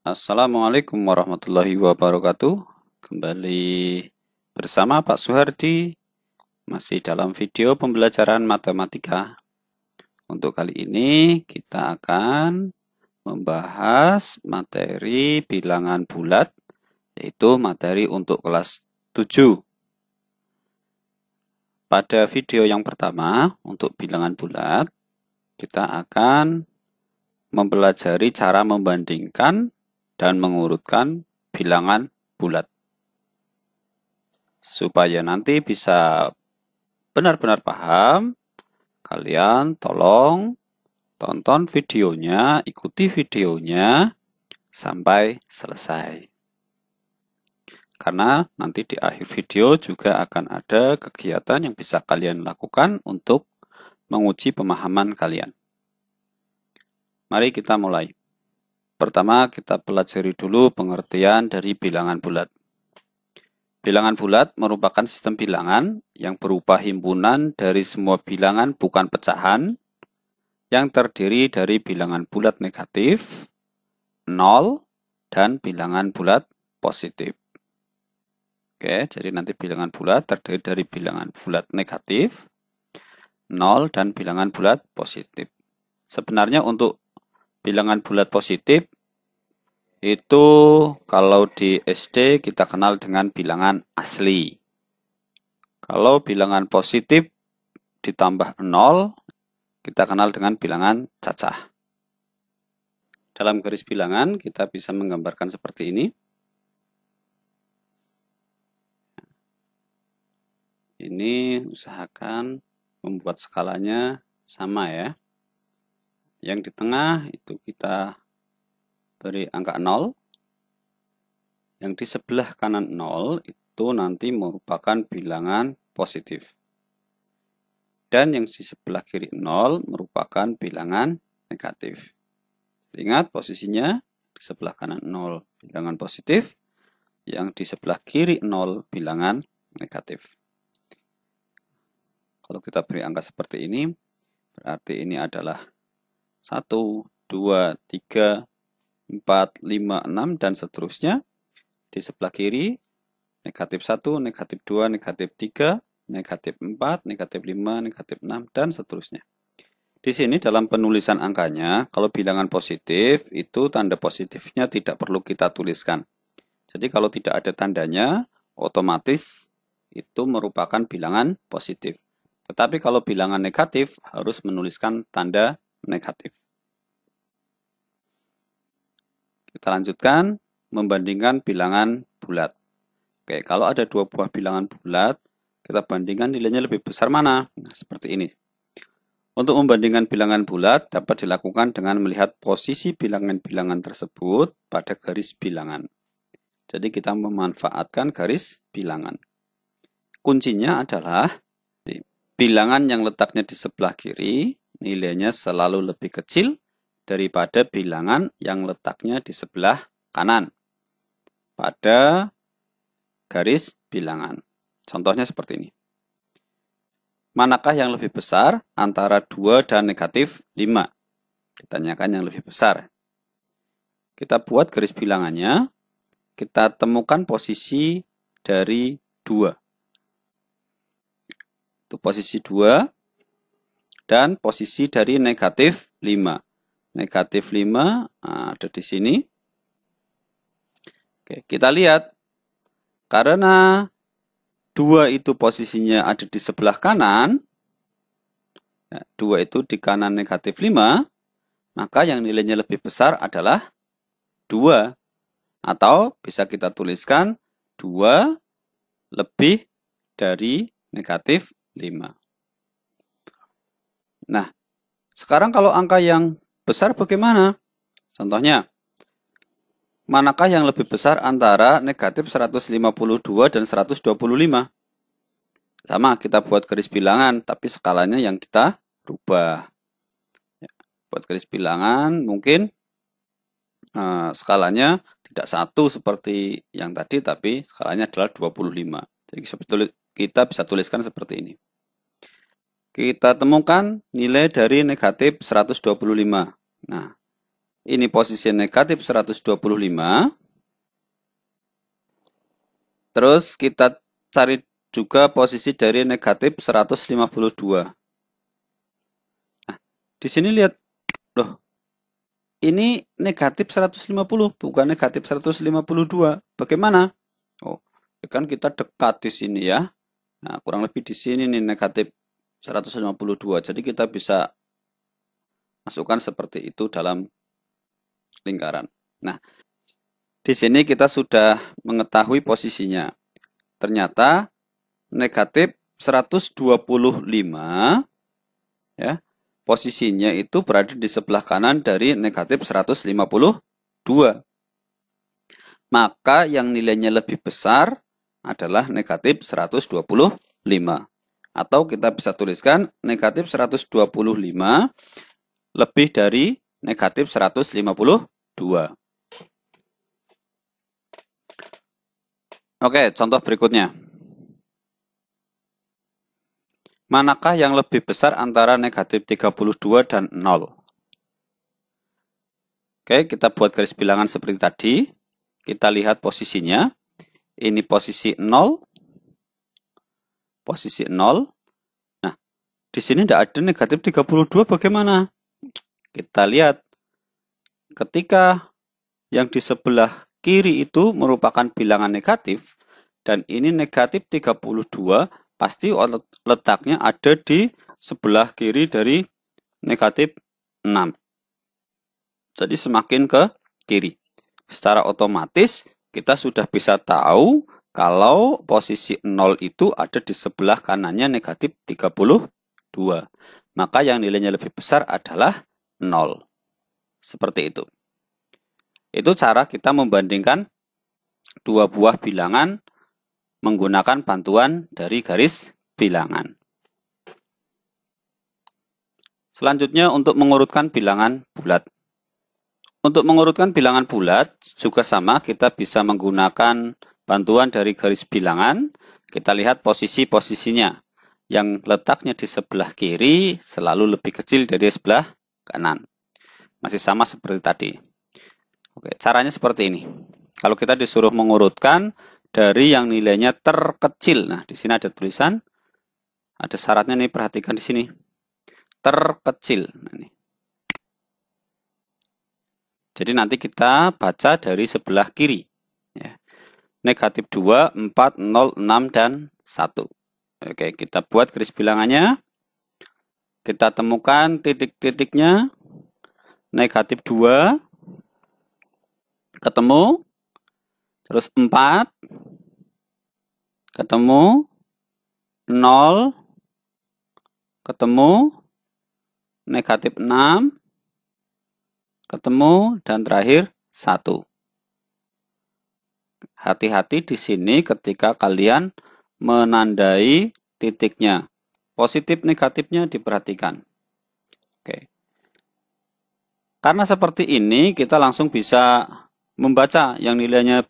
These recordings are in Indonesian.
Assalamualaikum warahmatullahi wabarakatuh. Kembali bersama Pak Suhardi, masih dalam video pembelajaran matematika. Untuk kali ini kita akan membahas materi bilangan bulat, yaitu materi untuk kelas 7. Pada video yang pertama, untuk bilangan bulat, kita akan mempelajari cara membandingkan dan mengurutkan bilangan bulat. Supaya nanti bisa benar-benar paham, kalian tolong tonton videonya, ikuti videonya sampai selesai. Karena nanti di akhir video juga akan ada kegiatan yang bisa kalian lakukan untuk menguji pemahaman kalian. Mari kita mulai. Pertama, kita pelajari dulu pengertian dari bilangan bulat. Bilangan bulat merupakan sistem bilangan yang berupa himpunan dari semua bilangan bukan pecahan yang terdiri dari bilangan bulat negatif, 0, dan bilangan bulat positif. Oke, jadi nanti bilangan bulat terdiri dari bilangan bulat negatif, 0, dan bilangan bulat positif. Sebenarnya untuk bilangan bulat positif itu kalau di SD kita kenal dengan bilangan asli. Kalau bilangan positif ditambah 0, kita kenal dengan bilangan cacah. Dalam garis bilangan kita bisa menggambarkan seperti ini. Ini usahakan membuat skalanya sama ya. Yang di tengah itu kita beri angka 0. Yang di sebelah kanan 0 itu nanti merupakan bilangan positif. Dan yang di sebelah kiri 0 merupakan bilangan negatif. Ingat posisinya, di sebelah kanan 0 bilangan positif, yang di sebelah kiri 0 bilangan negatif. Kalau kita beri angka seperti ini, berarti ini adalah 1, 2, 3, 4, 5, 6, dan seterusnya. Di sebelah kiri, negatif 1, negatif 2, negatif 3, negatif 4, negatif 5, negatif 6, dan seterusnya. Di sini dalam penulisan angkanya, kalau bilangan positif, itu tanda positifnya tidak perlu kita tuliskan. Jadi kalau tidak ada tandanya, otomatis itu merupakan bilangan positif. Tetapi kalau bilangan negatif, harus menuliskan tanda negatif. Kita lanjutkan membandingkan bilangan bulat. Oke, kalau ada dua buah bilangan bulat, kita bandingkan nilainya lebih besar mana? Nah, seperti ini. Untuk membandingkan bilangan bulat dapat dilakukan dengan melihat posisi bilangan-bilangan tersebut pada garis bilangan. Jadi kita memanfaatkan garis bilangan. Kuncinya adalah bilangan yang letaknya di sebelah kiri, nilainya selalu lebih kecil daripada bilangan yang letaknya di sebelah kanan pada garis bilangan. Contohnya seperti ini. Manakah yang lebih besar antara 2 dan negatif 5? Ditanyakan yang lebih besar. Kita buat garis bilangannya. Kita temukan posisi dari 2. Itu posisi 2. Dan posisi dari negatif 5. Negatif 5 ada di sini. Oke, kita lihat. Karena 2 itu posisinya ada di sebelah kanan, 2 itu di kanan negatif 5, maka yang nilainya lebih besar adalah 2. Atau bisa kita tuliskan 2 lebih dari negatif 5. Nah, sekarang kalau angka yang besar bagaimana? Contohnya, manakah yang lebih besar antara negatif 152 dan 125? Sama, kita buat garis bilangan, tapi skalanya yang kita rubah. Buat garis bilangan, mungkin skalanya tidak 1 seperti yang tadi, tapi skalanya adalah 25. Jadi kita bisa tuliskan seperti ini. Kita temukan nilai dari negatif 125. Nah, Ini posisi negatif 125. Terus kita cari juga posisi dari negatif 152. Nah, di sini lihat, loh, ini negatif 150, bukan negatif 152. Bagaimana? Oh, kan kita dekat di sini ya. Nah, kurang lebih di sini nih negatif 152. Jadi kita bisa masukkan seperti itu dalam lingkaran. Nah, di sini kita sudah mengetahui posisinya. Ternyata negatif 125 ya, posisinya itu berada di sebelah kanan dari negatif 152. Maka yang nilainya lebih besar adalah negatif 125. Atau kita bisa tuliskan negatif 125 lebih dari negatif 152. Oke, contoh berikutnya. Manakah yang lebih besar antara negatif 32 dan 0? Oke, kita buat garis bilangan seperti tadi. Kita lihat posisinya. Ini posisi 0. Posisi 0. Nah, di sini tidak ada negatif 32, bagaimana? Kita lihat. Ketika yang di sebelah kiri itu merupakan bilangan negatif, dan ini negatif 32, pasti letaknya ada di sebelah kiri dari negatif 6. Jadi semakin ke kiri. Secara otomatis kita sudah bisa tahu kalau posisi 0 itu ada di sebelah kanannya negatif 32. Maka yang nilainya lebih besar adalah 0. Seperti itu. Itu cara kita membandingkan dua buah bilangan menggunakan bantuan dari garis bilangan. Selanjutnya untuk mengurutkan bilangan bulat. Untuk mengurutkan bilangan bulat juga sama, kita bisa menggunakan bantuan dari garis bilangan. Kita lihat posisi-posisinya. Yang letaknya di sebelah kiri selalu lebih kecil dari sebelah kanan. Masih sama seperti tadi. Oke, caranya seperti ini. Kalau kita disuruh mengurutkan dari yang nilainya terkecil. Nah, di sini ada tulisan, ada syaratnya nih, perhatikan di sini. Terkecil. Nah, ini. Jadi nanti kita baca dari sebelah kiri. Ya. Negatif 2, 4, 0, 6, dan 1. Oke, kita buat garis bilangannya. Kita temukan titik-titiknya. Negatif 2. Ketemu. Terus 4. Ketemu. 0. Ketemu. Negatif 6. Ketemu. Dan terakhir 1. Hati-hati di sini ketika kalian menandai titiknya. Positif negatifnya diperhatikan. Oke. Karena seperti ini kita langsung bisa membaca yang nilainya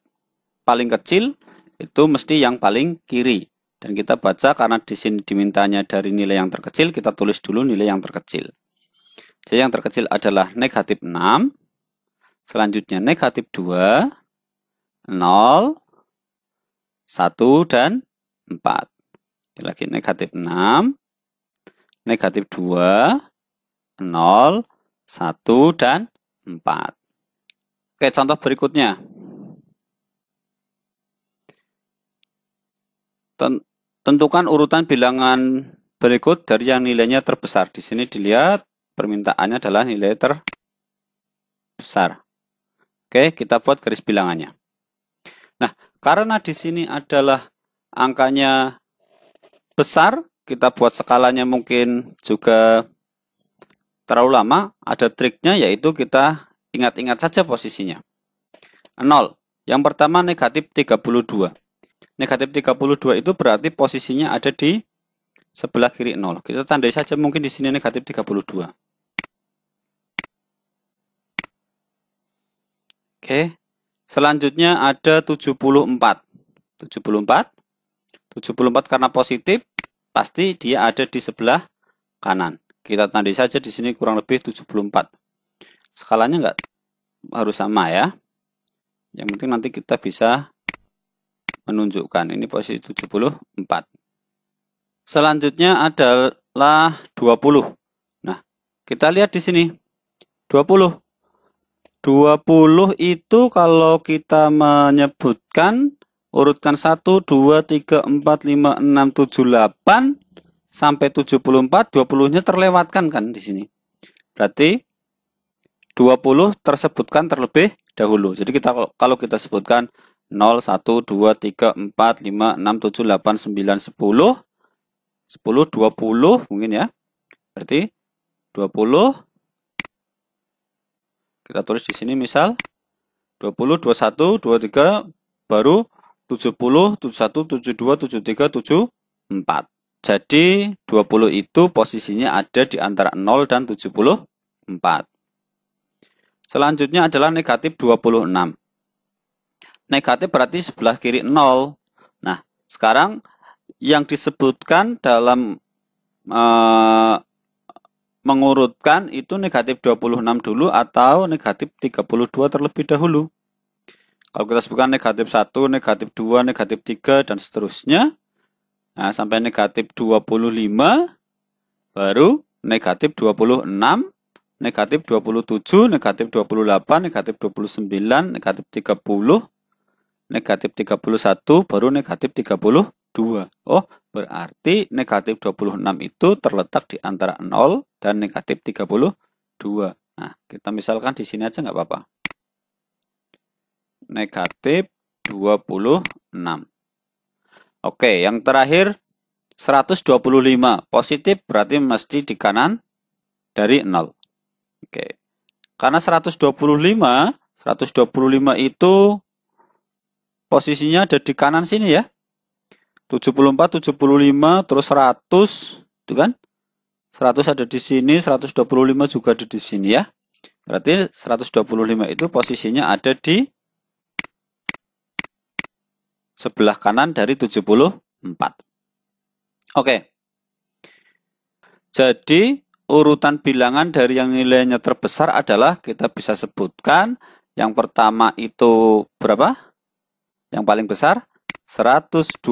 paling kecil itu mesti yang paling kiri. Dan kita baca karena di sini dimintanya dari nilai yang terkecil, kita tulis dulu nilai yang terkecil. Jadi yang terkecil adalah negatif 6. Selanjutnya negatif 2, 0, 1, dan 4. Lagi negatif 6, negatif 2, 0, 1, dan 4. Oke, contoh berikutnya. Tentukan urutan bilangan berikut dari yang nilainya terbesar. Di sini dilihat permintaannya adalah nilai terbesar. Oke, kita buat garis bilangannya. Nah, karena di sini adalah angkanya besar, kita buat skalanya mungkin juga terlalu lama. Ada triknya, yaitu kita ingat-ingat saja posisinya. 0. Yang pertama negatif 32. Negatif 32 itu berarti posisinya ada di sebelah kiri 0. Kita tandai saja mungkin di sini negatif 32. Oke. Selanjutnya ada 74. 74 karena positif, pasti dia ada di sebelah kanan. Kita tandai saja di sini kurang lebih 74. Skalanya enggak harus sama ya. Yang penting nanti kita bisa menunjukkan ini posisi 74. Selanjutnya adalah 20. Nah, kita lihat di sini. 20. 20 itu kalau kita menyebutkan urutkan 1, 2, 3, 4, 5, 6, 7, 8 sampai 74, 20-nya terlewatkan kan di sini. Berarti 20 tersebutkan terlebih dahulu. Jadi kalau kita sebutkan 0, 1, 2, 3, 4, 5, 6, 7, 8, 9, 10, 10, 20 mungkin ya. Berarti 20 kita tulis di sini misal 20, 21, 23 baru 70, 71, 72, 73, 74. Jadi 20 itu posisinya ada di antara 0 dan 74. Selanjutnya adalah negatif 26. Negatif berarti sebelah kiri 0. Nah, sekarang yang disebutkan dalam mengurutkan itu negatif 26 dulu atau negatif 32 terlebih dahulu. Kalau kita sebutkan negatif 1, negatif 2, negatif 3, dan seterusnya. Nah, sampai negatif 25, baru negatif 26, negatif 27, negatif 28, negatif 29, negatif 30, negatif 31, baru negatif 32. Oh, berarti negatif 26 itu terletak di antara 0 dan negatif 32. Nah, kita misalkan di sini aja nggak apa-apa. Negatif 26. Oke, yang terakhir 125. Positif berarti mesti di kanan dari 0. Oke. Karena 125 itu posisinya ada di kanan sini ya. 74, 75, terus 100, itu kan? 100 ada di sini, 125 juga ada di sini ya. Berarti 125 itu posisinya ada di sebelah kanan dari 74. Oke. Jadi urutan bilangan dari yang nilainya terbesar adalah kita bisa sebutkan yang pertama itu berapa? Yang paling besar 125.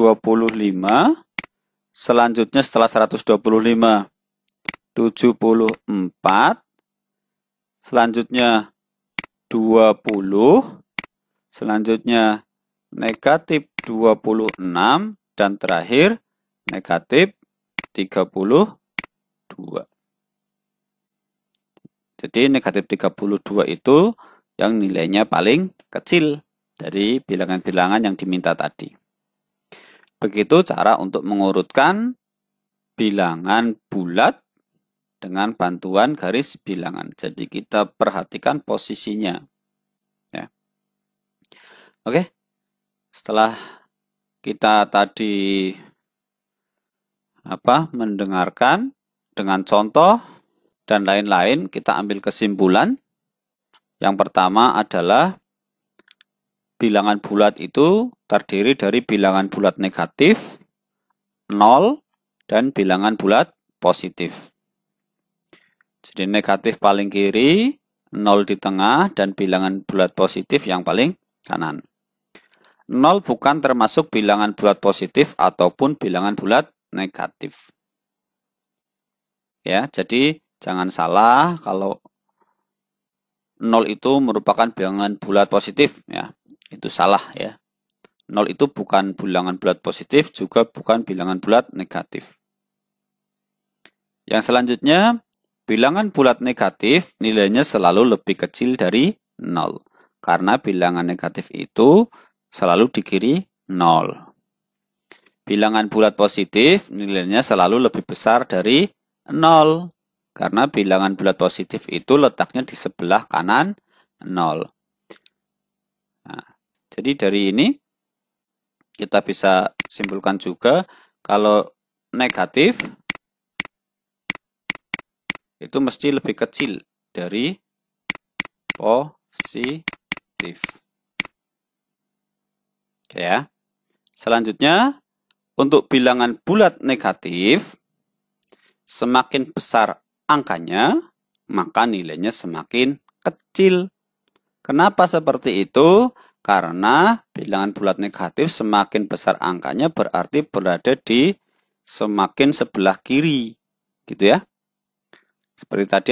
Selanjutnya setelah 125 74. Selanjutnya 20. Selanjutnya negatif 26 dan terakhir negatif 32. Jadi negatif 32 itu yang nilainya paling kecil dari bilangan-bilangan yang diminta tadi. Begitu cara untuk mengurutkan bilangan bulat dengan bantuan garis bilangan. Jadi kita perhatikan posisinya. Ya. Oke. Setelah kita tadi mendengarkan dengan contoh dan lain-lain, kita ambil kesimpulan. Yang pertama adalah bilangan bulat itu terdiri dari bilangan bulat negatif, 0, dan bilangan bulat positif. Jadi negatif paling kiri, 0 di tengah, dan bilangan bulat positif yang paling kanan. 0 bukan termasuk bilangan bulat positif ataupun bilangan bulat negatif. Ya, jadi jangan salah kalau 0 itu merupakan bilangan bulat positif ya. Itu salah ya. 0 itu bukan bilangan bulat positif, juga bukan bilangan bulat negatif. Yang selanjutnya, bilangan bulat negatif nilainya selalu lebih kecil dari 0. Karena bilangan negatif itu selalu di kiri 0. Bilangan bulat positif nilainya selalu lebih besar dari 0. Karena bilangan bulat positif itu letaknya di sebelah kanan 0. Nah, jadi dari ini kita bisa simpulkan juga kalau negatif itu mesti lebih kecil dari positif. Oke ya. Selanjutnya, untuk bilangan bulat negatif, semakin besar angkanya, maka nilainya semakin kecil. Kenapa seperti itu? Karena bilangan bulat negatif semakin besar angkanya berarti berada di semakin sebelah kiri. Gitu ya. Seperti tadi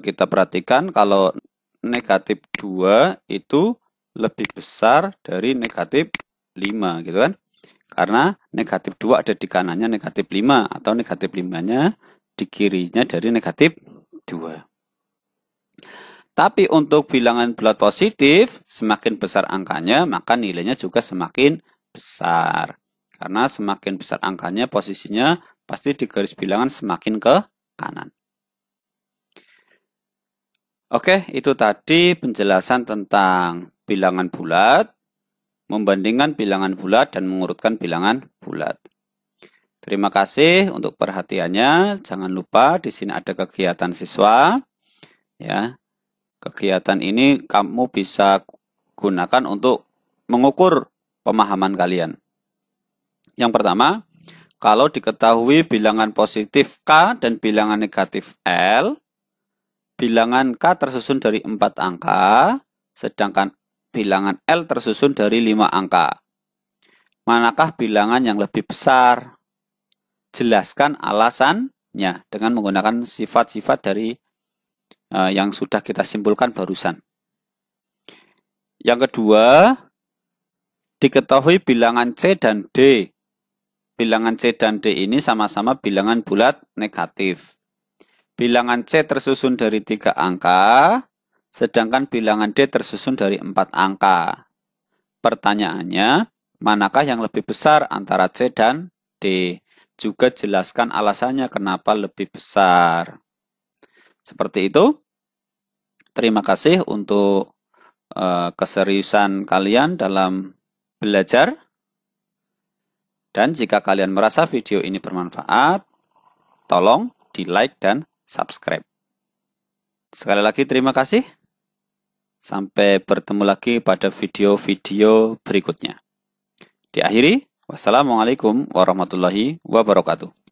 kita perhatikan kalau negatif 2 itu lebih besar dari negatif 5 gitu kan. Karena negatif 2 ada di kanannya negatif 5 atau negatif 5-nya di kirinya dari negatif 2. Tapi untuk bilangan bulat positif, semakin besar angkanya, maka nilainya juga semakin besar. Karena semakin besar angkanya, posisinya pasti di garis bilangan semakin ke kanan. Oke, itu tadi penjelasan tentang bilangan bulat, membandingkan bilangan bulat dan mengurutkan bilangan bulat. Terima kasih untuk perhatiannya. Jangan lupa di sini ada kegiatan siswa. Ya. Kegiatan ini kamu bisa gunakan untuk mengukur pemahaman kalian. Yang pertama, kalau diketahui bilangan positif K dan bilangan negatif L, bilangan K tersusun dari 4 angka, sedangkan bilangan L tersusun dari 5 angka. Manakah bilangan yang lebih besar? Jelaskan alasannya dengan menggunakan sifat-sifat dari yang sudah kita simpulkan barusan. Yang kedua, diketahui bilangan C dan D. Bilangan C dan D ini sama-sama bilangan bulat negatif. Bilangan C tersusun dari 3 angka, sedangkan bilangan D tersusun dari 4 angka. Pertanyaannya, manakah yang lebih besar antara C dan D? Juga jelaskan alasannya kenapa lebih besar. Seperti itu. Terima kasih untuk keseriusan kalian dalam belajar. Dan jika kalian merasa video ini bermanfaat, tolong di like dan subscribe. Sekali lagi terima kasih. Sampai bertemu lagi pada video-video berikutnya. Diakhiri, wassalamualaikum warahmatullahi wabarakatuh.